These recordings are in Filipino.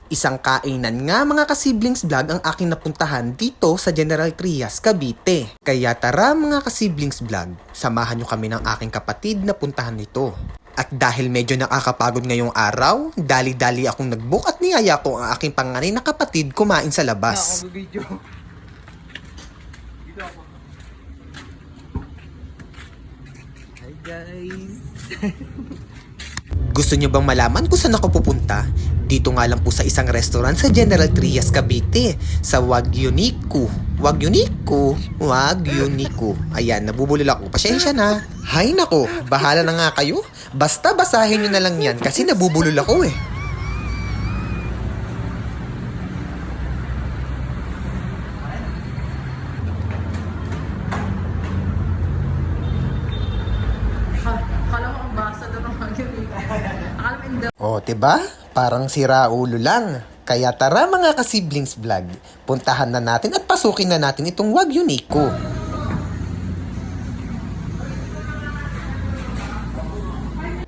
Isang kainan nga mga kasiblings vlog ang aking napuntahan dito sa General Trias, Cavite. Kaya tara mga kasiblings vlog, samahan nyo kami ng aking kapatid na puntahan nito. At dahil medyo nakakapagod ngayong araw, dali-dali akong nagbook at niyaya ko ang aking panganay na kapatid kumain sa labas. Video. Hi guys. Gusto nyo bang malaman kung saan ako pupunta? Dito nga lang po sa isang restaurant sa General Trias, Cavite, sa Wagyu Niku. Wagyu Niku? Wagyu Niku. Ayan, nabubulol ako. Pasensya na. Hay nako, bahala na nga kayo. Basta basahin nyo na lang yan kasi nabubulol ako eh. Akala mo ang basa doon ang mag-ibig. Akala mo hindi. O, diba? Parang sira ulo lang. Kaya tara mga kasiblings vlog, puntahan na natin at pasukin na natin itong Wagyu Niku.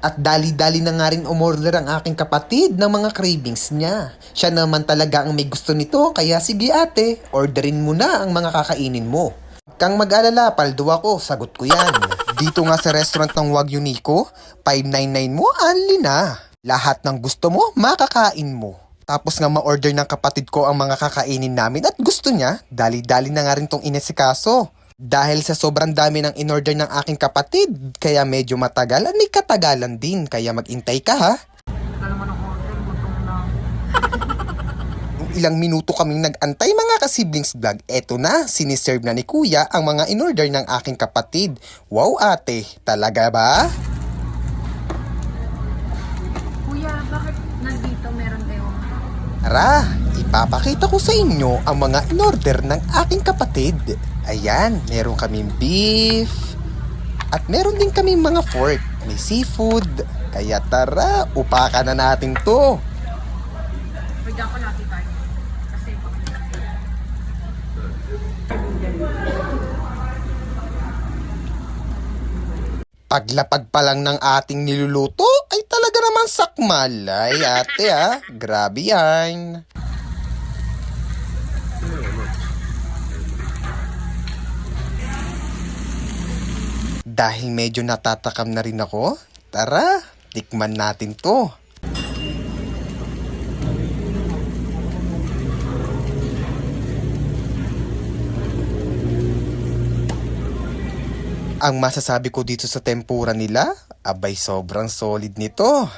At dali-dali na nga rin umorder ang aking kapatid ng mga cravings niya. Siya naman talaga ang may gusto nito, kaya sige ate, orderin mo na ang mga kakainin mo. Huwag kang mag-alala, paldo ako, sagot ko yan. Dito nga sa restaurant ng Wagyu Niku, 599 mo, only na. Lahat ng gusto mo, makakain mo. Tapos nga ma-order ng kapatid ko ang mga kakainin namin at gusto niya, dali-dali na nga rin tong inesikaso. Dahil sa sobrang dami ng in-order ng aking kapatid, kaya medyo matagal at may katagalan din, kaya mag-intay ka ha. Akala mo ng order, gutom na. Ilang minuto kaming nag-antay mga kasiblings vlog, eto na, siniserve na ni kuya ang mga in-order ng aking kapatid. Wow ate, talaga ba? Kuya, bakit nandito meron kayong... Tara, ipapakita ko sa inyo ang mga in-order ng aking kapatid. Ayan, meron kaming beef. At meron din kaming mga pork. May seafood. Kaya tara, upakan na natin to. Pwede ako natin tayo. Kasi pakita. Paglapag pa lang ng ating niluluto, ay talaga naman sakmal. Ay ate ha, grabe yan. Dahil medyo natatakam na rin ako, tara, tikman natin to. Ang masasabi ko dito sa tempura nila, abay sobrang solid nito.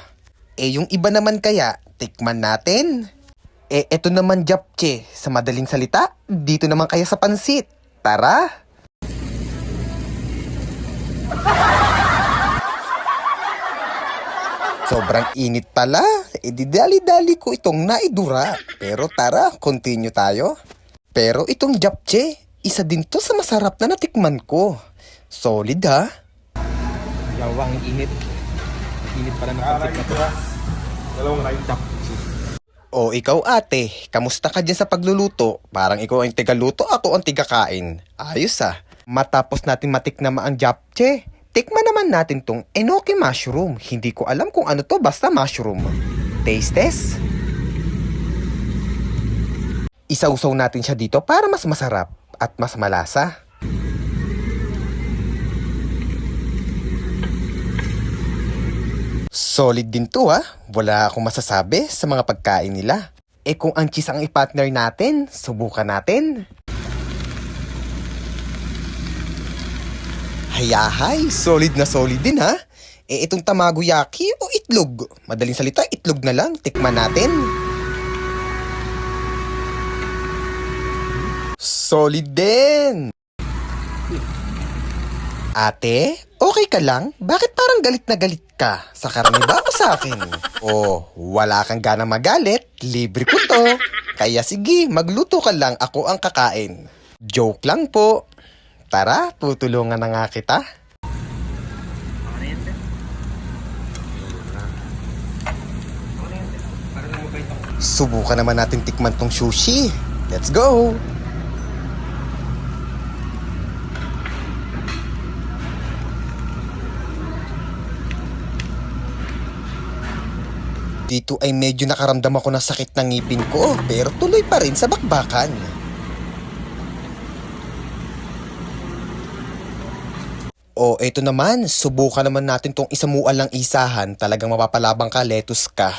Yung iba naman kaya, tikman natin. Eto naman japche, sa madaling salita, dito naman kaya sa pansit. Tara! Sobrang init pala, dali-dali ko itong naidura. Pero tara, continue tayo. Pero itong japche, isa din to sa masarap na natikman ko. Solid ha? Yawang init. Init pala ng pansit na to. Dalawang kain tap. O ikaw ate, kamusta ka dyan sa pagluluto? Parang ikaw ang tigaluto, ako ang tigakain. Ayos ah. Matapos natin matiknama ang japche, tikman naman natin tong enoki mushroom. Hindi ko alam kung ano to, basta mushroom. Taste test? Isausaw natin siya dito para mas masarap at mas malasa. Solid din to ha. Wala akong masasabi sa mga pagkain nila. Kung ang cheese ang i-partner natin, subukan natin. Hayahay, solid na solid din ha. Itong tamagoyaki o itlog? Madaling salita, itlog na lang. Tikman natin. Solid din. Ate, okay ka lang? Bakit parang galit na galit ka? Sa karne ba o sa akin? Oh, wala kang gana magalit. Libre ko to. Kaya sige, magluto ka lang. Ako ang kakain. Joke lang po. Tara, tutulungan na nga kita. Subukan naman natin tikman tong sushi. Let's go! Dito ay medyo nakaramdam ako ng sakit ng ngipin ko, pero tuloy pa rin sa bakbakan. O eto naman, subukan naman natin tong isamuan lang isahan. Talagang mapapalabang ka, lettuce ka.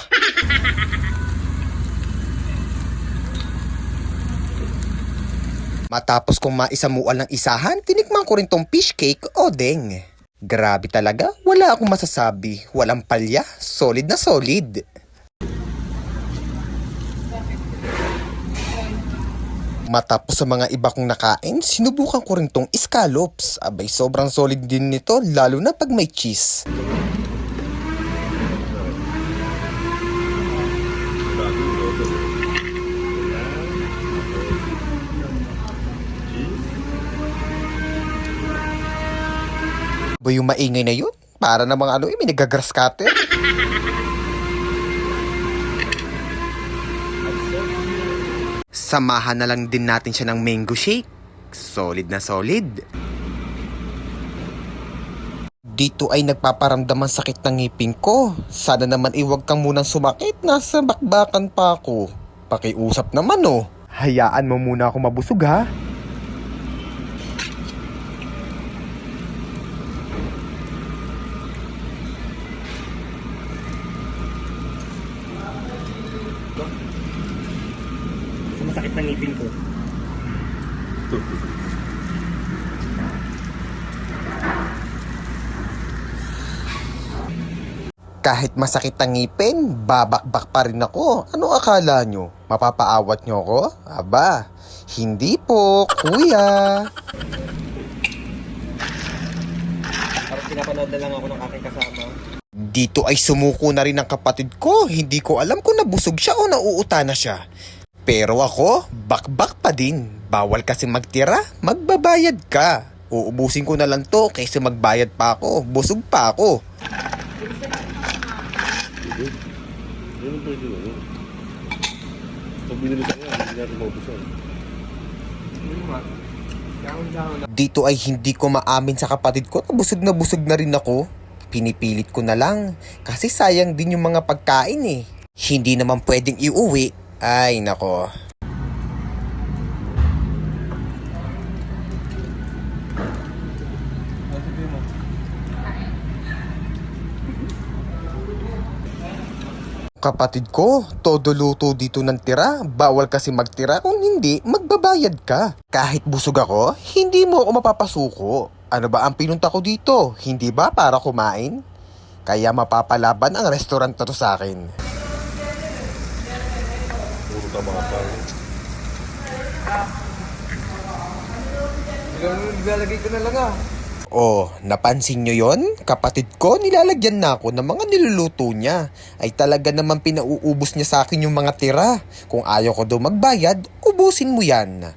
Matapos kong maisamuan ng isahan, tinikman ko rin tong fish cake o deng. Grabe talaga, wala akong masasabi. Walang palya, solid na solid. Matapos sa mga iba kong nakain, sinubukan ko rin tong scallops. Abay, sobrang solid din nito, lalo na pag may cheese. Ba yung maingay na yun? Para na mga may nagagrass cutter. Samahan na lang din natin siya ng mango shake. Solid na solid. Dito ay nagpaparamdam ang sakit ng ngipin ko. Sana naman iwag kang munang sumakit. Nasa bakbakan pa ako. Pakiusap naman oh. Hayaan mo muna ako mabusog ha. Masakit ng ngipin ko. Kahit masakit ang ngipin, babakbak pa rin ako. Ano akala nyo? Mapapaawat nyo ako? Aba, hindi po, kuya. Parang pinapanood na lang ako ng aking kasama. Dito ay sumuko na rin ang kapatid ko. Hindi ko alam kung nabusog siya o nauuta na siya. Pero ako, bakbak pa din. Bawal kasi magtira, magbabayad ka. Uubusin ko na lang to kaysa magbayad pa ako. Busog pa ako. Dito ay hindi ko maamin sa kapatid ko na busog na rin ako. Pinipilit ko na lang kasi sayang din yung mga pagkain eh. Hindi naman pwedeng iuwi. Ay nako. Kapatid ko, todo luto dito ng tira. Bawal kasi magtira, kung hindi, magbabayad ka. Kahit busog ako, hindi mo ako mapapasuko. Ano ba ang pinunta ko dito? Hindi ba para kumain? Kaya mapapalaban ang restaurant na to sa akin. Puro tabapal. Nilalagay ko na lang ah. Oh, napansin nyo yon? Kapatid ko, nilalagyan na ako ng mga niluluto niya. Ay talaga naman pinauubos niya sa akin yung mga tira. Kung ayaw ko daw magbayad, ubusin mo yan.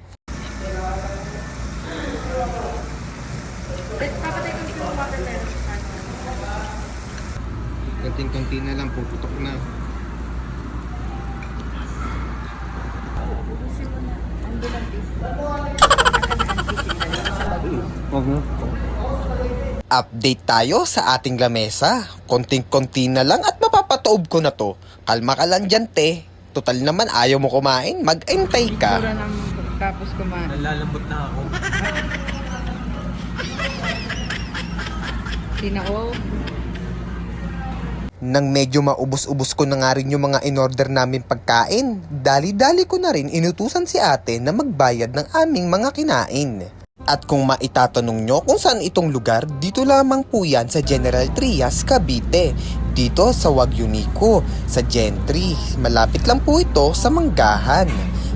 Konting-konti na lang, puputok na. Update tayo sa ating lamesa. Konting-konti na lang at mapapataob ko na to. Kalma ka lang dyan, te. Total naman ayaw mo kumain, mag-antay ka. Tura ng tapos kumain. Nalalambot na ako. Tinao. Nang medyo maubos-ubos ko na nga rin yung mga in-order namin pagkain, dali-dali ko na rin inutusan si ate na magbayad ng aming mga kinain. At kung maitatanong nyo kung saan itong lugar, dito lamang po yan sa General Trias, Cavite. Dito sa Wagyu Nico, sa Gentry. Malapit lang po ito sa Manggahan.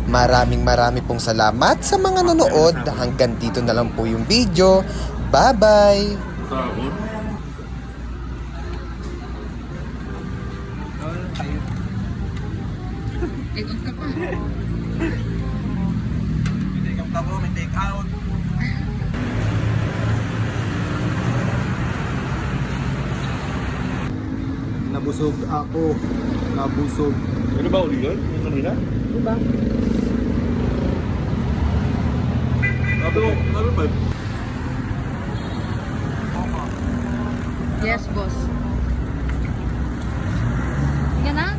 Maraming pong salamat sa mga nanood. Hanggang dito na lang po yung video. Bye-bye! Ikot ka pa. May take out. Nabusog ako. Nabusog. Ano ba uli yun? Yung kanina? Diba? Ano ba? Yes, boss. Yan na?